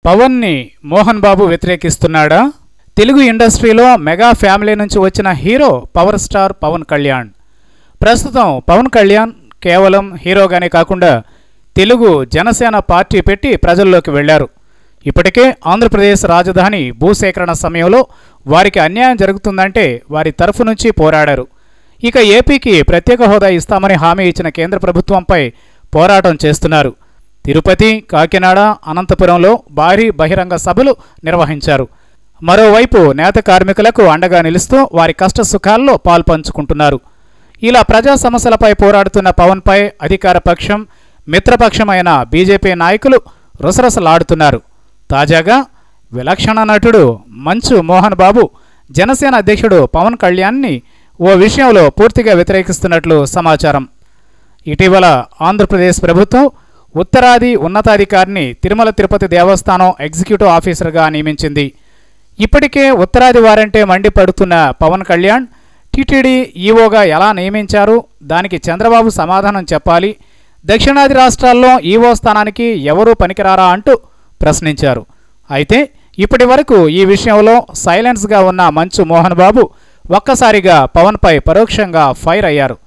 పవన్ని మోహన్ బాబు వ్యతిరేకిస్తున్నాడా? తెలుగు ఇండస్ట్రీలో mega family నుంచి వచ్చిన hero power star Pawan Kalyan. ప్రస్తుతం పవన్ కళ్యాణ్ కేవలం హీరోగానే కాకుండా తెలుగు జనసేన పార్టీ పెట్టి ప్రజల్లోకి వెళ్లారు. ఇప్పటికే ఆంధ్రప్రదేశ్ రాజధాని భూసేకరణ సమయంలో వారికి అన్యాయం జరుగుతుందంటే వారి తరఫు నుంచి పోరాడారు. ఇక ఏపీకి ప్రత్యేక హోదా ఇస్తామని హామీ ఇచ్చిన కేంద్ర ప్రభుత్వంపై పోరాటం చేస్తున్నారు. తిరుపతి, కాకినాడ, అనంతపురంలో భారీ బహిరంగ సభలు నిర్వహించారు. మరోవైపు నేత కార్మికులకు అండగా నిలుస్తూ వారి కష్ట సుఖాల్లో పాల్పంచుకుంటున్నారు. ఇలా ప్రజా సమస్యలపై పోరాడుతున్న పవన్పై అధికార పక్షం, మిత్రపక్షమైన బీజేపీ నాయకులు రుసరుసలాడుతున్నారు. తాజాగా విలక్షణ నటుడు మంచు మోహన్ బాబు జనసేన అధ్యక్షుడు పవన్ కళ్యాణ్ని ఓ విషయంలో పూర్తిగా వ్యతిరేకిస్తున్నట్లు సమాచారం. ఇటీవల ఆంధ్రప్రదేశ్ ప్రభుత్వం ఉత్తరాది ఉన్నతాధికారిని తిరుమల తిరుపతి దేవస్థానం ఎగ్జిక్యూటివ్ ఆఫీసర్గా నియమించింది. ఇప్పటికే ఉత్తరాది వారంటే మండిపడుతున్న పవన్ కళ్యాణ్ టీటీడీ ఈవోగా ఎలా నియమించారు, దానికి చంద్రబాబు సమాధానం చెప్పాలి, దక్షిణాది రాష్ట్రాల్లో ఈవో స్థానానికి ఎవరూ పనికిరారా అంటూ ప్రశ్నించారు. అయితే ఇప్పటి వరకు ఈ విషయంలో సైలెన్స్గా ఉన్న మంచు మోహన్ బాబు ఒక్కసారిగా పవన్పై పరోక్షంగా ఫైర్ అయ్యారు.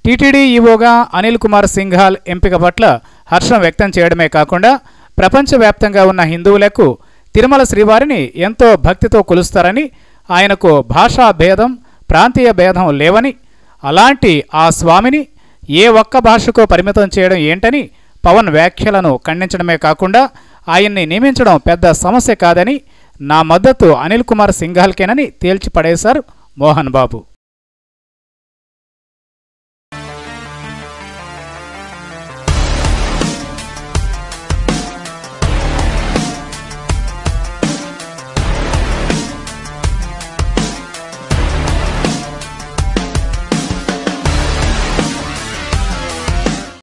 టీటీడీ ఈవోగా అనిల్ కుమార్ సింఘాల్ ఎంపిక పట్ల హర్షం వ్యక్తం చేయడమే కాకుండా ప్రపంచవ్యాప్తంగా ఉన్న హిందువులకు తిరుమల శ్రీవారిని ఎంతో భక్తితో కొలుస్తారని, ఆయనకు భాషా భేదం, ప్రాంతీయ భేదం లేవని, అలాంటి ఆ స్వామిని ఏ ఒక్క భాషకు పరిమితం చేయడం ఏంటని పవన్ వ్యాఖ్యలను ఖండించడమే కాకుండా ఆయన్ని నియమించడం పెద్ద సమస్య కాదని, నా మద్దతు అనిల్ కుమార్ సింఘాల్కేనని తేల్చి పడేశారు మోహన్ బాబు.